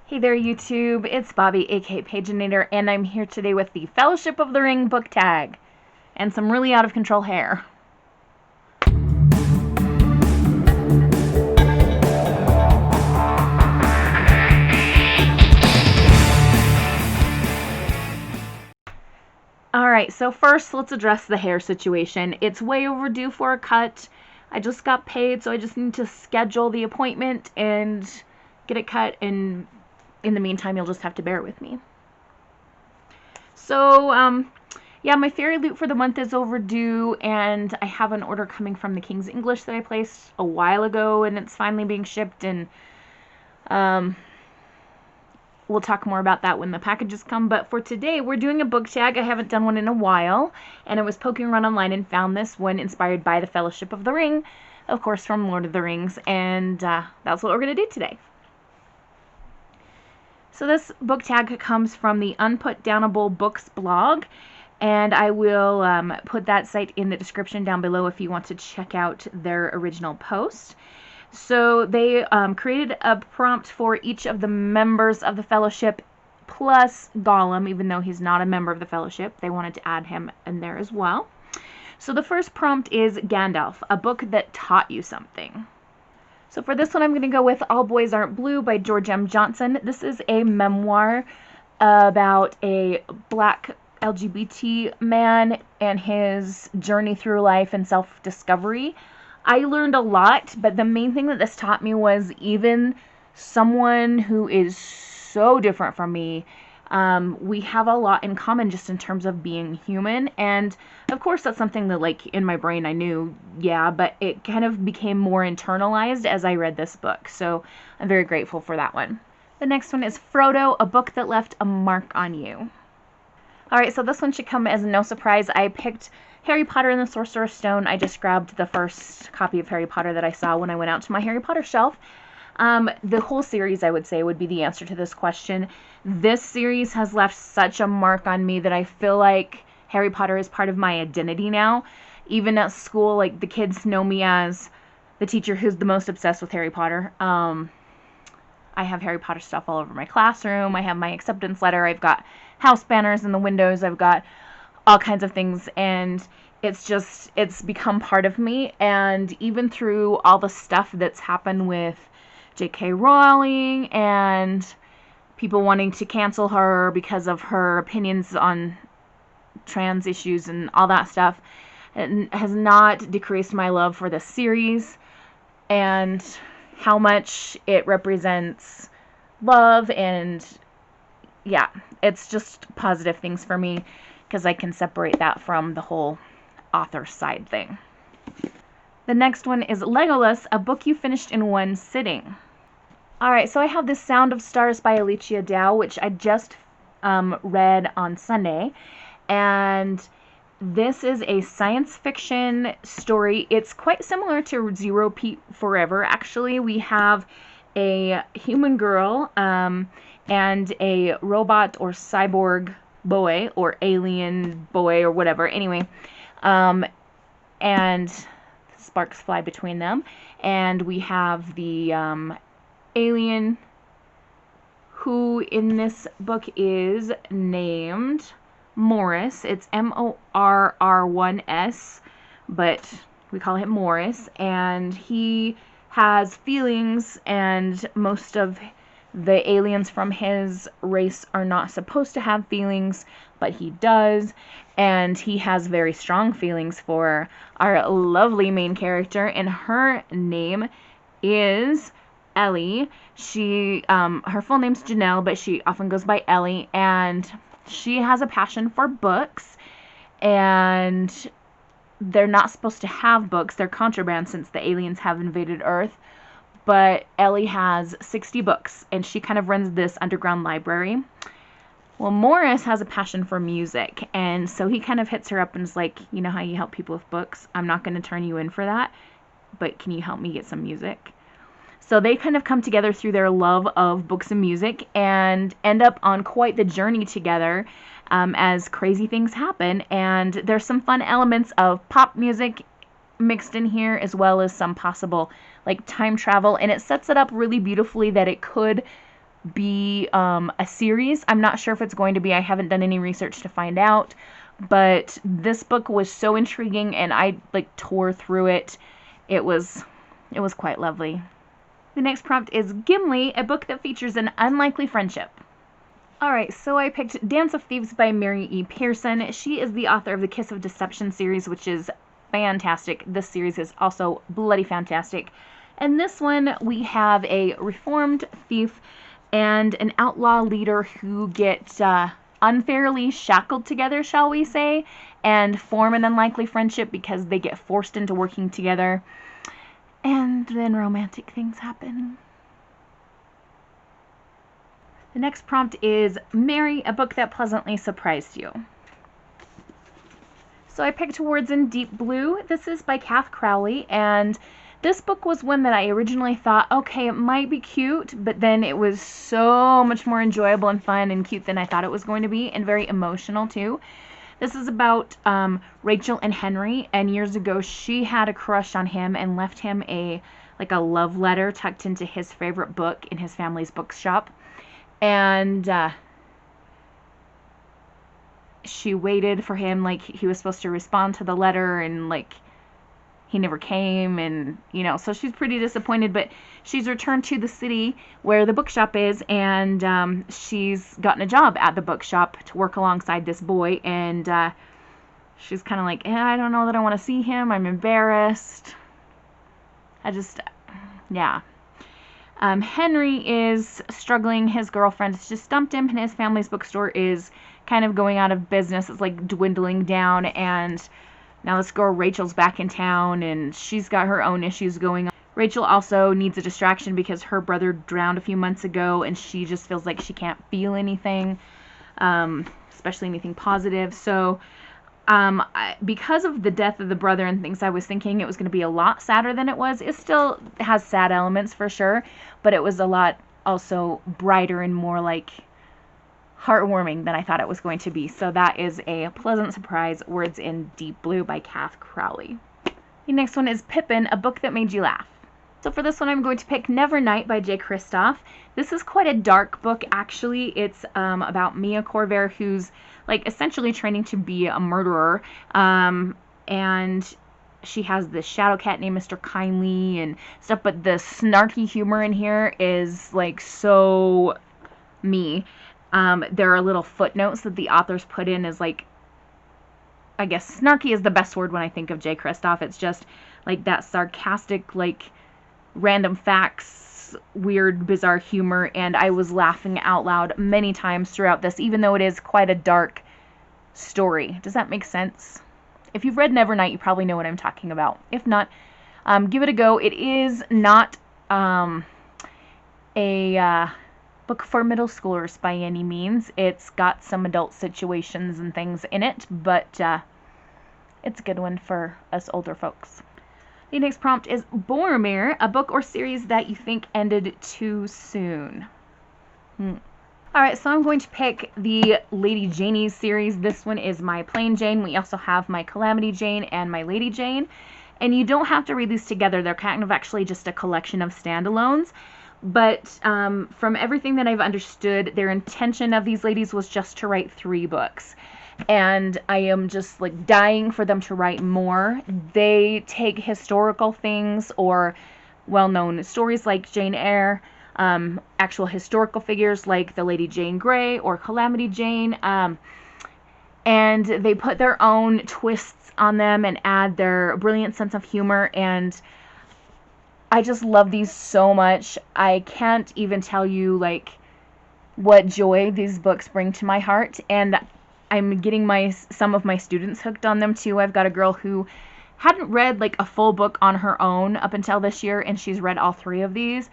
Hey there, YouTube. It's Bobi, aka Paginator, and I'm here today with the Fellowship of the Ring book tag and some really out of control hair. Alright, so first let's address the hair situation. It's way overdue for a cut. I just got paid, so I just need to schedule the appointment and get it cut, and in the meantime, you'll just have to bear with me. So, yeah, my fairy loot for the month is overdue, and I have an order coming from the King's English that I placed a while ago, and it's finally being shipped, and we'll talk more about that when the packages come. But for today, we're doing a book tag. I haven't done one in a while, and I was poking around online and found this one inspired by the Fellowship of the Ring, of course, from Lord of the Rings, and that's what we're going to do today. So this book tag comes from the Unputdownable Books blog, and I will put that site in the description down below if you want to check out their original post. So they created a prompt for each of the members of the Fellowship, plus Gollum, even though he's not a member of the Fellowship. They wanted to add him in there as well. So the first prompt is Gandalf, a book that taught you something. So for this one, I'm going to go with All Boys Aren't Blue by George M. Johnson. This is a memoir about a black LGBT man and his journey through life and self-discovery. I learned a lot, but the main thing that this taught me was even someone who is so different from me, we have a lot in common just in terms of being human. And of course that's something that, like, in my brain I knew, yeah, but it kind of became more internalized as I read this book. So I'm very grateful for that one. The next one is Frodo, a book that left a mark on you. Alright, so this one should come as no surprise. I picked Harry Potter and the Sorcerer's Stone. I just grabbed the first copy of Harry Potter that I saw when I went out to my Harry Potter shelf. The whole series, I would say, would be the answer to this question. This series has left such a mark on me that I feel like Harry Potter is part of my identity now. Even at school, like, the kids know me as the teacher who's the most obsessed with Harry Potter. I have Harry Potter stuff all over my classroom. I have my acceptance letter. I've got house banners in the windows. I've got all kinds of things, and it's become part of me. And even through all the stuff that's happened with J.K. Rowling and people wanting to cancel her because of her opinions on trans issues and all that stuff, it has not decreased my love for this series and how much it represents love. And yeah, it's just positive things for me because I can separate that from the whole author side thing. The next one is Legolas, a book you finished in one sitting. Alright, so I have this Sound of Stars by Alicia Dow, which I just read on Sunday, and this is a science fiction story. It's quite similar to Zero Pete Forever, actually. We have a human girl and a robot or cyborg boy or alien boy or whatever. Anyway, and sparks fly between them, and we have the alien who in this book is named Morris. It's Morr1S, but we call him Morris, and he has feelings, and most of the aliens from his race are not supposed to have feelings, but he does, and he has very strong feelings for our lovely main character, and her name is Ellie. She, her full name's Janelle, but she often goes by Ellie, and she has a passion for books, and they're not supposed to have books. They're contraband since the aliens have invaded Earth, but Ellie has 60 books, and she kind of runs this underground library. Well, Morris has a passion for music, and so he kind of hits her up and is like, you know how you help people with books? I'm not going to turn you in for that, but can you help me get some music? So they kind of come together through their love of books and music and end up on quite the journey together as crazy things happen. And there's some fun elements of pop music mixed in here, as well as some possible like time travel, and it sets it up really beautifully that it could be a series. I'm not sure if it's going to be. I haven't done any research to find out, but this book was so intriguing and I like tore through it. It was quite lovely. The next prompt is Gimli, a book that features an unlikely friendship. Alright, so I picked Dance of Thieves by Mary E. Pearson. She is the author of the Kiss of Deception series, which is fantastic. This series is also bloody fantastic. And this one, we have a reformed thief and an outlaw leader who get unfairly shackled together, shall we say, and form an unlikely friendship because they get forced into working together. And then romantic things happen. The next prompt is Mary, a book that pleasantly surprised you. So I picked Words in Deep Blue. This is by Kath Crowley, and this book was one that I originally thought, okay, it might be cute, but then it was so much more enjoyable and fun and cute than I thought it was going to be, and very emotional too. This is about Rachel and Henry, and years ago she had a crush on him and left him a love letter tucked into his favorite book in his family's bookshop. And she waited for him, like he was supposed to respond to the letter, and like he never came, and so she's pretty disappointed, but she's returned to the city where the bookshop is, and she's gotten a job at the bookshop to work alongside this boy, and she's kind of like, I don't know that I want to see him, I'm embarrassed, yeah. Henry is struggling. His girlfriend has just dumped him, and his family's bookstore is kind of going out of business. It's like dwindling down, and now this girl Rachel's back in town, and she's got her own issues going on. Rachel also needs a distraction because her brother drowned a few months ago, and she just feels like she can't feel anything, especially anything positive. So because of the death of the brother and things, I was thinking it was going to be a lot sadder than it was. It still has sad elements for sure, but it was a lot also brighter and more like heartwarming than I thought it was going to be. So that is a pleasant surprise. Words in Deep Blue by Kath Crowley. The next one is Pippin, a book that made you laugh. So for this one, I'm going to pick Nevernight by Jay Kristoff. This is quite a dark book, actually. It's about Mia Corvair, who's like essentially training to be a murderer, and she has this shadow cat named Mr. Kindly and stuff, but the snarky humor in here is like so me. There are little footnotes that the authors put in as like, I guess snarky is the best word when I think of Jay Kristoff. It's just like that sarcastic, like random facts, weird, bizarre humor, and I was laughing out loud many times throughout this, even though it is quite a dark story. Does that make sense? If you've read Nevernight, you probably know what I'm talking about. If not, give it a go. It is not a book for middle schoolers by any means. It's got some adult situations and things in it, but it's a good one for us older folks. The next prompt is Boromir, a book or series that you think ended too soon. Alright, so I'm going to pick the Lady Janies series. This one is my Plain Jane. We also have my Calamity Jane and my Lady Jane. And you don't have to read these together. They're kind of actually just a collection of standalones. But from everything that I've understood, their intention of these ladies was just to write 3 books. And I am just like dying for them to write more. They take historical things or well-known stories like Jane Eyre, actual historical figures like the Lady Jane Grey or Calamity Jane, and they put their own twists on them and add their brilliant sense of humor, and I just love these so much. I can't even tell you like what joy these books bring to my heart, and I'm getting some of my students hooked on them too. I've got a girl who hadn't read like a full book on her own up until this year, and she's read all 3 of these.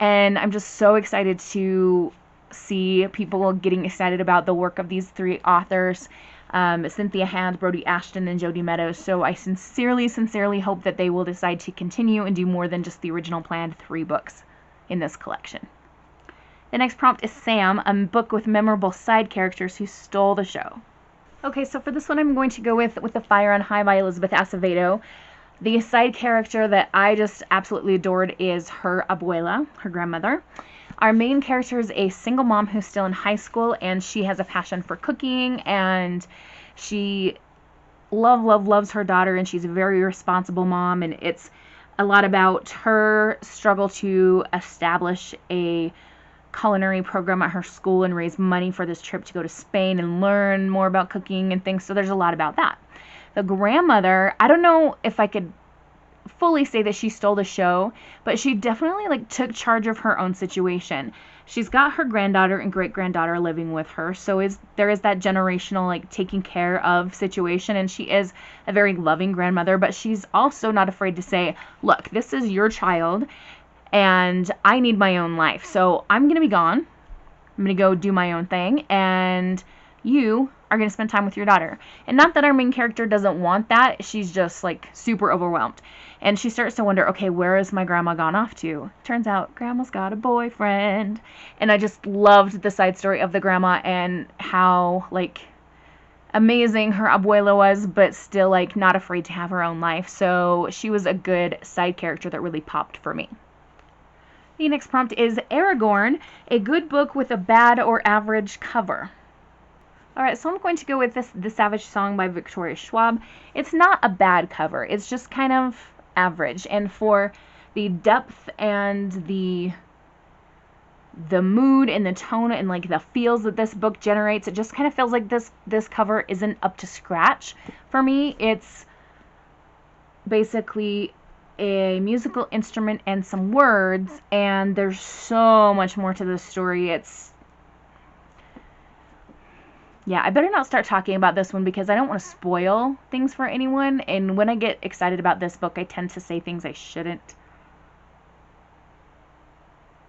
And I'm just so excited to see people getting excited about the work of these 3 authors, Cynthia Hand, Brody Ashton, and Jodi Meadows. So I sincerely hope that they will decide to continue and do more than just the original planned 3 books in this collection. The next prompt is Sam, a book with memorable side characters who stole the show. Okay, so for this one I'm going to go with The Fire on High by Elizabeth Acevedo. The side character that I just absolutely adored is her abuela, her grandmother. Our main character is a single mom who's still in high school, and she has a passion for cooking, and she loves her daughter, and she's a very responsible mom, and it's a lot about her struggle to establish a culinary program at her school and raise money for this trip to go to Spain and learn more about cooking and things. So there's a lot about that. The grandmother, I don't know if I could fully say that she stole the show, but she definitely like took charge of her own situation. She's got her granddaughter and great granddaughter living with her, so there is that generational like taking care of situation, and she is a very loving grandmother, but she's also not afraid to say, look, this is your child and I need my own life, so I'm gonna be gone, I'm gonna go do my own thing, and you are going to spend time with your daughter. And not that our main character doesn't want that, she's just like super overwhelmed. And she starts to wonder, okay, where is my grandma gone off to? Turns out grandma's got a boyfriend. And I just loved the side story of the grandma and how like amazing her abuela was, but still like not afraid to have her own life. So she was a good side character that really popped for me. The next prompt is Aragorn, a good book with a bad or average cover. Alright, so I'm going to go with The Savage Song by Victoria Schwab. It's not a bad cover. It's just kind of average. And for the depth and the mood and the tone and like the feels that this book generates, it just kind of feels like this cover isn't up to scratch for me. It's basically a musical instrument and some words, and there's so much more to the story. Yeah, I better not start talking about this one because I don't want to spoil things for anyone. And when I get excited about this book, I tend to say things I shouldn't.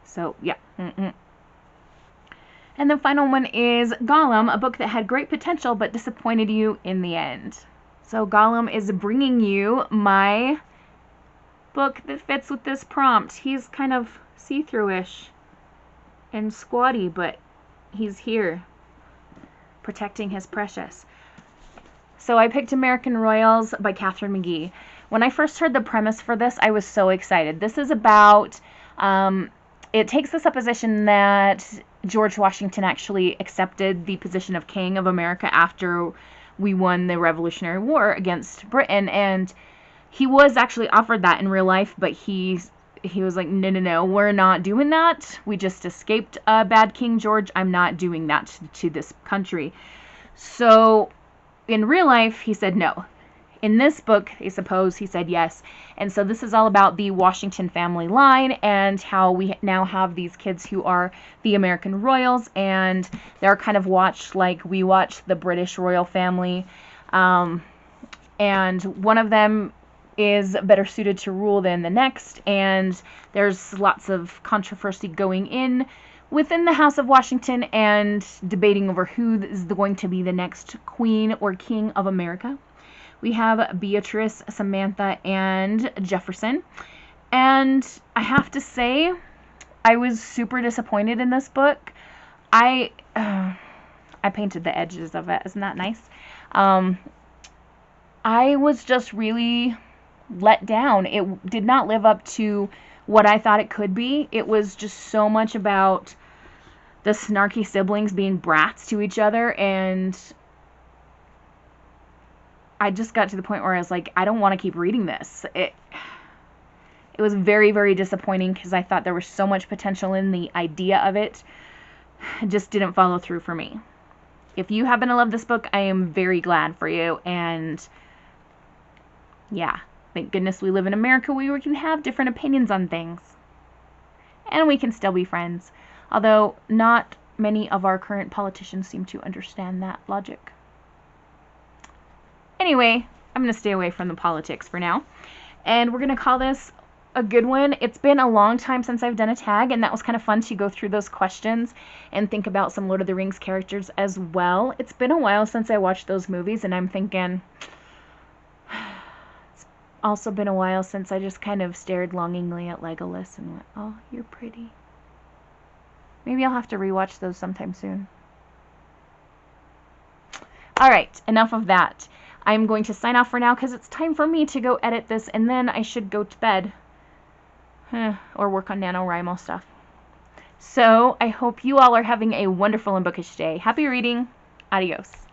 So, yeah. And the final one is Gollum, a book that had great potential but disappointed you in the end. So, Gollum is bringing you my book that fits with this prompt. He's kind of see-through-ish and squatty, but he's here, protecting his precious. So I picked American Royals by Catherine McGee. When I first heard the premise for this, I was so excited. This is about, it takes the supposition that George Washington actually accepted the position of King of America after we won the Revolutionary War against Britain, and he was actually offered that in real life, but he was like, no, we're not doing that. We just escaped a bad King George. I'm not doing that to this country. So in real life, he said no. In this book, I suppose he said yes. And so this is all about the Washington family line and how we now have these kids who are the American royals, and they're kind of watched like we watch the British royal family. And one of them is better suited to rule than the next, and there's lots of controversy going in within the House of Washington and debating over who is going to be the next Queen or King of America. We have Beatrice, Samantha, and Jefferson, and I have to say I was super disappointed in this book. I painted the edges of it. Isn't that nice? I was just really let down. It did not live up to what I thought it could be. It was just so much about the snarky siblings being brats to each other, and I just got to the point where I was like, I don't want to keep reading this. It was very, very disappointing because I thought there was so much potential in the idea of it. It just didn't follow through for me. If you happen to love this book, I am very glad for you, and yeah. Thank goodness we live in America where we can have different opinions on things. And we can still be friends. Although not many of our current politicians seem to understand that logic. Anyway, I'm going to stay away from the politics for now. And we're going to call this a good one. It's been a long time since I've done a tag, and that was kind of fun to go through those questions and think about some Lord of the Rings characters as well. It's been a while since I watched those movies, and I'm thinking, also been a while since I just kind of stared longingly at Legolas and went, oh, you're pretty. Maybe I'll have to rewatch those sometime soon. Alright, enough of that. I'm going to sign off for now because it's time for me to go edit this, and then I should go to bed. Or work on NaNoWriMo stuff. So I hope you all are having a wonderful and bookish day. Happy reading. Adios.